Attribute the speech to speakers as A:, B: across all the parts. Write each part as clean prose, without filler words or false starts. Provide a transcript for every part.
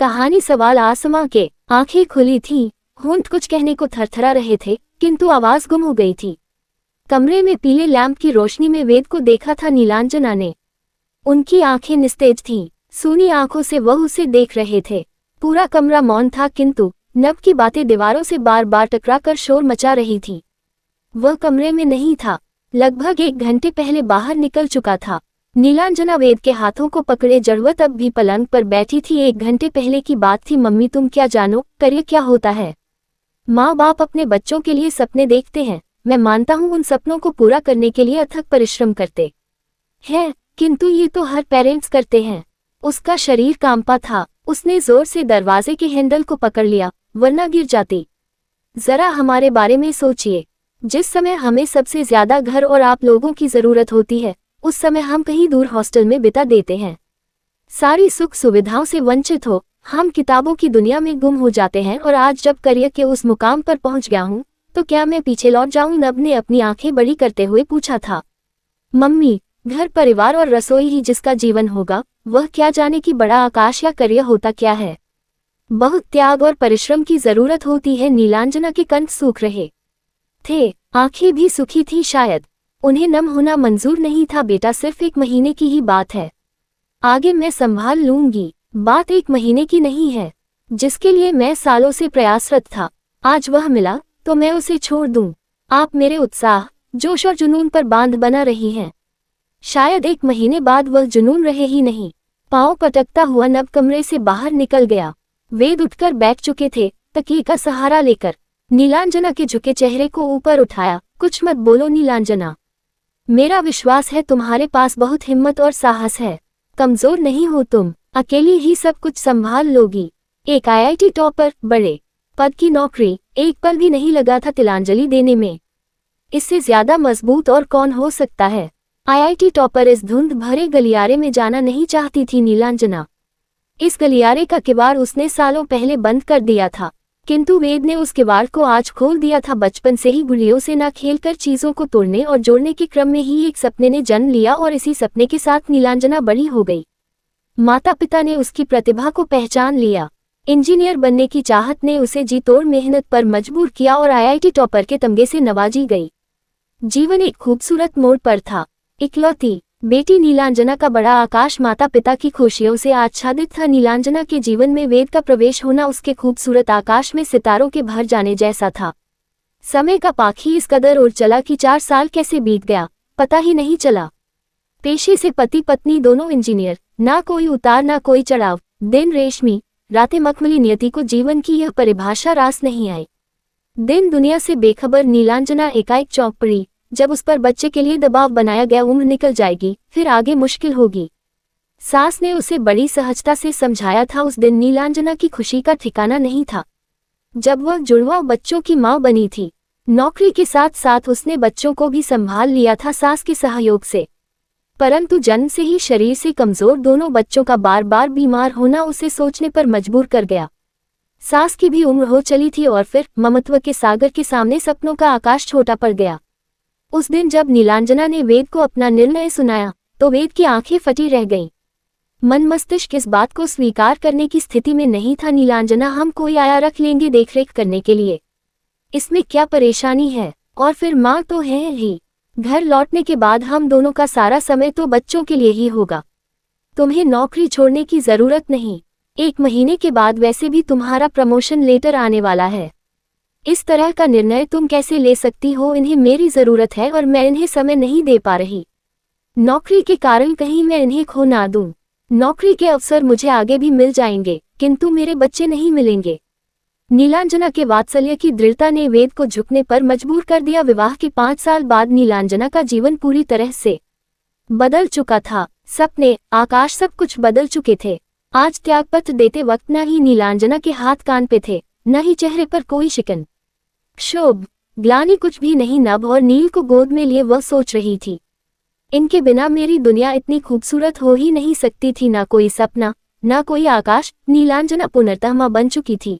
A: कहानी सवाल आसमां के। आंखें खुली थीं, होंठ कुछ कहने को थरथरा रहे थे, किंतु आवाज गुम हो गई थी। कमरे में पीले लैंप की रोशनी में वेद को देखा था नीलांजना ने। उनकी आंखें निस्तेज थीं, सूनी आंखों से वह उसे देख रहे थे। पूरा कमरा मौन था, किंतु नभ की बातें दीवारों से बार बार टकराकर शोर मचा रही थी। वह कमरे में नहीं था, लगभग 1 घंटे पहले बाहर निकल चुका था। नीलांजना वेद के हाथों को पकड़े जड़वत अब भी पलंग पर बैठी थी। 1 घंटे पहले की बात थी। मम्मी, तुम क्या जानो, करिए क्या होता है। माँ बाप अपने बच्चों के लिए सपने देखते हैं, मैं मानता हूँ उन सपनों को पूरा करने के लिए अथक परिश्रम करते हैं, किंतु ये तो हर पेरेंट्स करते हैं। उसका शरीर कांपा था। उसने जोर से दरवाजे के हैंडल को पकड़ लिया, वरना गिर जाती। जरा हमारे बारे में सोचिए, जिस समय हमें सबसे ज्यादा घर और आप लोगों की जरूरत होती है, उस समय हम कहीं दूर हॉस्टल में बिता देते हैं। सारी सुख सुविधाओं से वंचित हो, हम किताबों की दुनिया में गुम हो जाते हैं। और आज जब करियर के उस मुकाम पर पहुंच गया हूं, तो क्या मैं पीछे लौट जाऊं? नभ ने अपनी आंखें बड़ी करते हुए पूछा था। मम्मी, घर परिवार और रसोई ही जिसका जीवन होगा, वह क्या जाने कि बड़ा आकाश या करियर होता क्या है। बहुत त्याग और परिश्रम की जरूरत होती है। नीलांजना के कंठ सूख रहे थे, आंखें भी सूखी थी। शायद उन्हें नम होना मंजूर नहीं था। बेटा, सिर्फ 1 महीने की ही बात है, आगे मैं संभाल लूंगी। बात 1 महीने की नहीं है, जिसके लिए मैं सालों से प्रयासरत था। आज वह मिला तो मैं उसे छोड़ दूं? आप मेरे उत्साह, जोश और जुनून पर बांध बना रही हैं। शायद 1 महीने बाद वह जुनून रहे ही नहीं। पांव पटकता हुआ नभ कमरे से बाहर निकल गया। वेद उठकर बैठ चुके थे, तकिए का सहारा लेकर। नीलांजना के झुके चेहरे को ऊपर उठाया। कुछ मत बोलो नीलांजना, मेरा विश्वास है तुम्हारे पास बहुत हिम्मत और साहस है। कमजोर नहीं हो तुम, अकेली ही सब कुछ संभाल लोगी। एक IIT टॉपर, बड़े पद की नौकरी, एक पल भी नहीं लगा था तिलांजलि देने में। इससे ज्यादा मजबूत और कौन हो सकता है। IIT टॉपर इस धुंध भरे गलियारे में जाना नहीं चाहती थी नीलांजना। इस गलियारे का किवाड़ उसने सालों पहले बंद कर दिया था, किंतु वेद ने उस किवाड़ को आज खोल दिया था। बचपन से ही गुड़ियों से न खेलकर चीजों को तोड़ने और जोड़ने के क्रम में ही एक सपने ने जन्म लिया, और इसी सपने के साथ नीलांजना बड़ी हो गई। माता पिता ने उसकी प्रतिभा को पहचान लिया। इंजीनियर बनने की चाहत ने उसे जी तोड़ मेहनत पर मजबूर किया और IIT टॉपर के तमगे से नवाजी गई। जीवन एक खूबसूरत मोड़ पर था। इकलौती बेटी नीलांजना का बड़ा आकाश माता पिता की खुशियों से आच्छादित था। नीलांजना के जीवन में वेद का प्रवेश होना उसके खूबसूरत आकाश में सितारों के भर जाने जैसा था। समय का पाखी इस कदर उड़ चला कि 4 साल कैसे बीत गया, पता ही नहीं चला। पेशे से पति पत्नी दोनों इंजीनियर, ना कोई उतार ना कोई चढ़ाव, दिन रेशमी, रातें मखमली। नियति को जीवन की यह परिभाषा रास नहीं आई। दिन दुनिया से बेखबर नीलांजना एकाएक चौंक पड़ी। जब उस पर बच्चे के लिए दबाव बनाया गया, उम्र निकल जाएगी, फिर आगे मुश्किल होगी। सास ने उसे बड़ी सहजता से समझाया था। उस दिन नीलांजना की खुशी का ठिकाना नहीं था, जब वह जुड़वा बच्चों की मां बनी थी। नौकरी के साथ साथ उसने बच्चों को भी संभाल लिया था सास के सहयोग से। परंतु जन्म से ही शरीर से कमजोर दोनों बच्चों का बार बार बीमार होना उसे सोचने पर मजबूर कर गया। सास की भी उम्र हो चली थी, और फिर ममत्व के सागर के सामने सपनों का आकाश छोटा पड़ गया। उस दिन जब नीलांजना ने वेद को अपना निर्णय सुनाया, तो वेद की आंखें फटी रह गईं। मन मस्तिष्क इस बात को स्वीकार करने की स्थिति में नहीं था। नीलांजना, हम कोई आया रख लेंगे देखरेख करने के लिए, इसमें क्या परेशानी है। और फिर माँ तो है ही। घर लौटने के बाद हम दोनों का सारा समय तो बच्चों के लिए ही होगा। तुम्हें नौकरी छोड़ने की जरूरत नहीं। 1 महीने के बाद वैसे भी तुम्हारा प्रमोशन लेटर आने वाला है। इस तरह का निर्णय तुम कैसे ले सकती हो? इन्हें मेरी जरूरत है और मैं इन्हें समय नहीं दे पा रही। नौकरी के कारण कहीं मैं इन्हें खो ना दूं। नौकरी के अवसर मुझे आगे भी मिल जाएंगे, किंतु मेरे बच्चे नहीं मिलेंगे। नीलांजना के वात्सल्य की दृढ़ता ने वेद को झुकने पर मजबूर कर दिया। विवाह के 5 साल बाद नीलांजना का जीवन पूरी तरह से बदल चुका था। सपने, आकाश, सब कुछ बदल चुके थे। आज त्यागपत्र देते वक्त न ही नीलांजना के हाथ कान पे थे, न ही चेहरे पर कोई शिकन, क्षोभ, ग्लानि, कुछ भी नहीं। नभ और नील को गोद में लिए वह सोच रही थी, इनके बिना मेरी दुनिया इतनी खूबसूरत हो ही नहीं सकती थी। ना कोई सपना, ना कोई आकाश। नीलांजना पुनर्तः मां बन चुकी थी।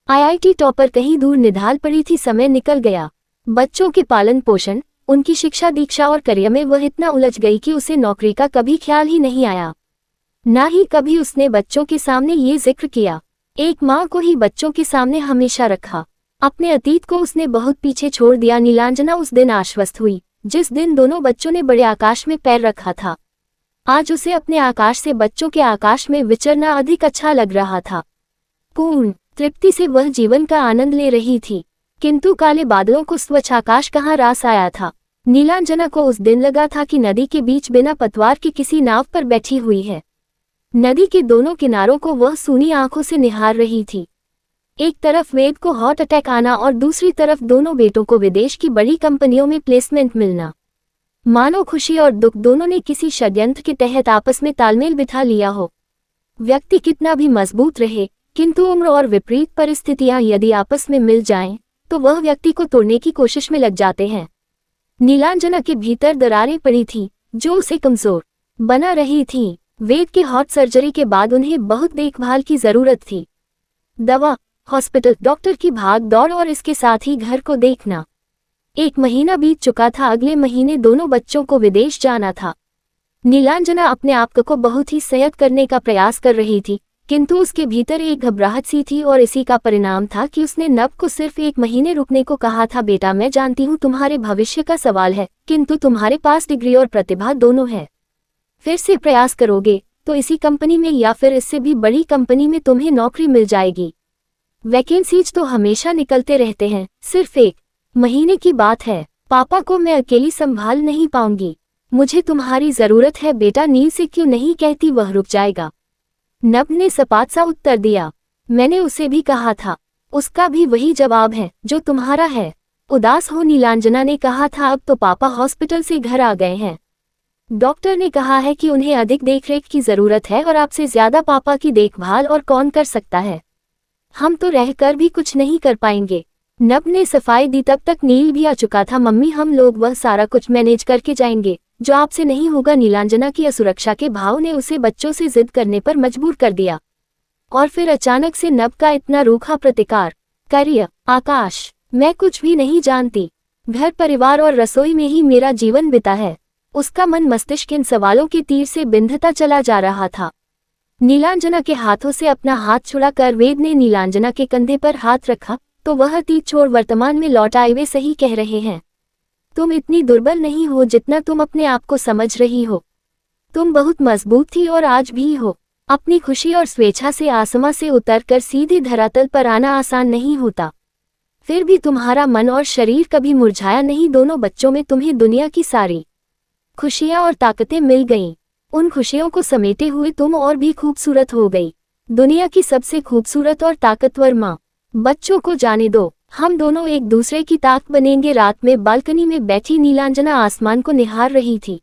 A: IIT टॉपर कहीं दूर निढाल पड़ी थी। समय निकल गया। बच्चों के पालन पोषण, उनकी शिक्षा दीक्षा और करियर में वह इतना उलझ गई कि उसे नौकरी का कभी ख्याल ही नहीं आया। ना ही कभी उसने बच्चों के सामने ये जिक्र किया। एक माँ को ही बच्चों के सामने हमेशा रखा। अपने अतीत को उसने बहुत पीछे छोड़ दिया। नीलांजना उस दिन आश्वस्त हुई जिस दिन दोनों बच्चों ने बड़े आकाश में पैर रखा था। आज उसे अपने आकाश से बच्चों के आकाश में विचरना अधिक अच्छा लग रहा था। पूर्ण तृप्ति से वह जीवन का आनंद ले रही थी, किंतु काले बादलों को स्वच्छ आकाश कहाँ रास आया था। नीलांजना को उस दिन लगा था कि नदी के बीच बिना पतवार के किसी नाव पर बैठी हुई है। नदी के दोनों किनारों को वह सूनी आंखों से निहार रही थी। एक तरफ वेद को हार्ट अटैक आना और दूसरी तरफ दोनों बेटों को विदेश की बड़ी कंपनियों में प्लेसमेंट मिलना। मानो खुशी और दुख दोनों ने किसी षड्यंत्र के तहत आपस में तालमेल बिठा लिया हो। व्यक्ति कितना भी मजबूत रहे, किंतु उम्र और विपरीत परिस्थितियां यदि आपस में मिल जाएं, तो वह व्यक्ति को तोड़ने की कोशिश में लग जाते हैं। नीलांजना के भीतर दरारें पड़ी थीं, जो उसे कमजोर बना रही थीं। वेद के हार्ट सर्जरी के बाद उन्हें बहुत देखभाल की जरूरत थी। दवा, हॉस्पिटल, डॉक्टर की भाग दौड़ और इसके साथ ही घर को देखना। 1 महीना बीत चुका था। अगले महीने दोनों बच्चों को विदेश जाना था। नीलांजना अपने आप को बहुत ही संयत करने का प्रयास कर रही थी, किंतु उसके भीतर एक घबराहट सी थी और इसी का परिणाम था कि उसने नब को सिर्फ 1 महीने रुकने को कहा था। बेटा, मैं जानती हूँ तुम्हारे भविष्य का सवाल है, किंतु तुम्हारे पास डिग्री और प्रतिभा दोनों है। फिर से प्रयास करोगे तो इसी कंपनी में या फिर इससे भी बड़ी कंपनी में तुम्हें नौकरी मिल जाएगी। वैकेंसीज तो हमेशा निकलते रहते हैं, सिर्फ 1 महीने की बात है। पापा को मैं अकेली संभाल नहीं पाऊंगी, मुझे तुम्हारी जरूरत है। बेटा, नील से क्यों नहीं कहती, वह रुक जाएगा। नब ने सपाट सा उत्तर दिया। मैंने उसे भी कहा था, उसका भी वही जवाब है जो तुम्हारा है। उदास हो नीलांजना ने कहा था, अब तो पापा हॉस्पिटल से घर आ गए हैं। डॉक्टर ने कहा है कि उन्हें अधिक देखरेख की जरूरत है और आपसे ज्यादा पापा की देखभाल और कौन कर सकता है। हम तो रहकर भी कुछ नहीं कर पाएंगे। नब ने सफाई दी। तब तक नील भी आ चुका था। मम्मी, हम लोग वह सारा कुछ मैनेज करके जाएंगे जो आपसे नहीं होगा। नीलांजना की असुरक्षा के भाव ने उसे बच्चों से जिद करने पर मजबूर कर दिया। और फिर अचानक से नब का इतना रूखा प्रतिकार। करियर, आकाश, मैं कुछ भी नहीं जानती। घर परिवार और रसोई में ही मेरा जीवन बिता है। उसका मन मस्तिष्क इन सवालों के तीर से बिंधता चला जा रहा था। नीलांजना के हाथों से अपना हाथ छुड़ाकर वेद ने नीलांजना के कंधे पर हाथ रखा तो वह अतीत छोड़ वर्तमान में लौट आए। वे सही कह रहे हैं। तुम इतनी दुर्बल नहीं हो जितना तुम अपने आप को समझ रही हो। तुम बहुत मजबूत थी और आज भी हो। अपनी खुशी और स्वेच्छा से आसमां से उतरकर सीधे धरातल पर आना आसान नहीं होता। फिर भी तुम्हारा मन और शरीर कभी मुरझाया नहीं। दोनों बच्चों में तुम्हें दुनिया की सारी खुशियां और ताकतें मिल गईं। उन खुशियों को समेटे हुए तुम और भी खूबसूरत हो गई। दुनिया की सबसे खूबसूरत और ताकतवर माँ। बच्चों को जाने दो, हम दोनों एक दूसरे की ताक बनेंगे। रात में बालकनी में बैठी नीलांजना आसमान को निहार रही थी।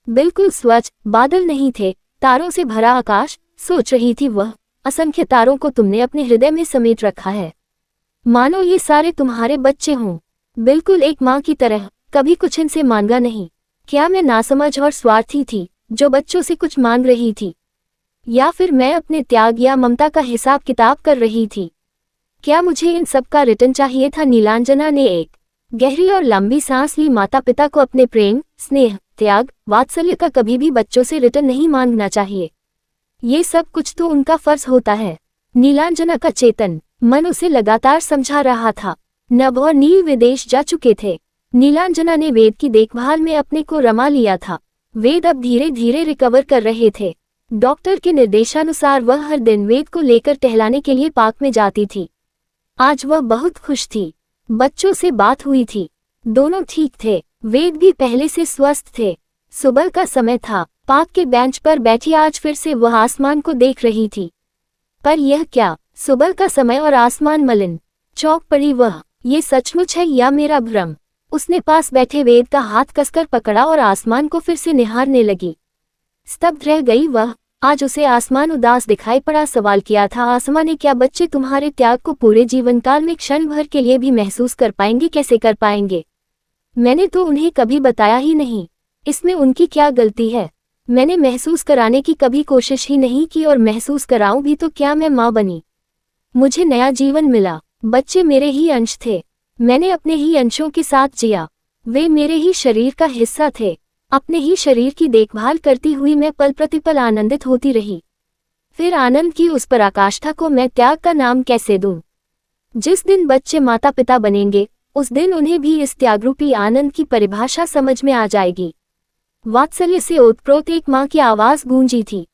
A: बिल्कुल स्वच्छ, बादल नहीं थे, तारों से भरा आकाश। सोच रही थी वह, असंख्य तारों को तुमने अपने हृदय में समेट रखा है, मानो ये सारे तुम्हारे बच्चे हों। बिल्कुल एक माँ की तरह, कभी कुछ इनसे मांगा नहीं। क्या मैं नासमझ और स्वार्थी थी जो बच्चों से कुछ मांग रही थी, या फिर मैं अपने त्याग या ममता का हिसाब किताब कर रही थी? क्या मुझे इन सब का रिटर्न चाहिए था? नीलांजना ने एक गहरी और लंबी सांस ली। माता पिता को अपने प्रेम, स्नेह, त्याग, वात्सल्य का कभी भी बच्चों से रिटर्न नहीं मांगना चाहिए। ये सब कुछ तो उनका फर्ज होता है। नीलांजना का चेतन मन उसे लगातार समझा रहा था। नभ और नील विदेश जा चुके थे। नीलांजना ने वेद की देखभाल में अपने को रमा लिया था। वेद अब धीरे धीरे रिकवर कर रहे थे। डॉक्टर के निर्देशानुसार वह हर दिन वेद को लेकर टहलाने के लिए पार्क में जाती थी। आज वह बहुत खुश थी। बच्चों से बात हुई थी, दोनों ठीक थे। वेद भी पहले से स्वस्थ थे। सुबह का समय था। पार्क के बेंच पर बैठी आज फिर से वह आसमान को देख रही थी। पर यह क्या, सुबह का समय और आसमान मलिन। चौंक पड़ी वह, ये सचमुच है या मेरा भ्रम? उसने पास बैठे वेद का हाथ कसकर पकड़ा और आसमान को फिर से निहारने लगी। स्तब्ध रह गई वह। आज उसे आसमान उदास दिखाई पड़ा। सवाल किया था आसमान ने, क्या बच्चे तुम्हारे त्याग को पूरे जीवन काल में क्षण भर के लिए भी महसूस कर पाएंगे? कैसे कर पाएंगे? मैंने तो उन्हें कभी बताया ही नहीं। इसमें उनकी क्या गलती है? मैंने महसूस कराने की कभी कोशिश ही नहीं की, और महसूस कराऊं भी तो क्या मैं माँ बनी? मुझे नया जीवन मिला। बच्चे मेरे ही अंश थे। मैंने अपने ही अंशों के साथ जिया। वे मेरे ही शरीर का हिस्सा थे। अपने ही शरीर की देखभाल करती हुई मैं पल प्रतिपल आनंदित होती रही। फिर आनंद की उस पराकाष्ठा को मैं त्याग का नाम कैसे दूं? जिस दिन बच्चे माता पिता बनेंगे, उस दिन उन्हें भी इस त्यागरूपी आनंद की परिभाषा समझ में आ जाएगी। वात्सल्य से ओतप्रोत एक माँ की आवाज गूंजी थी।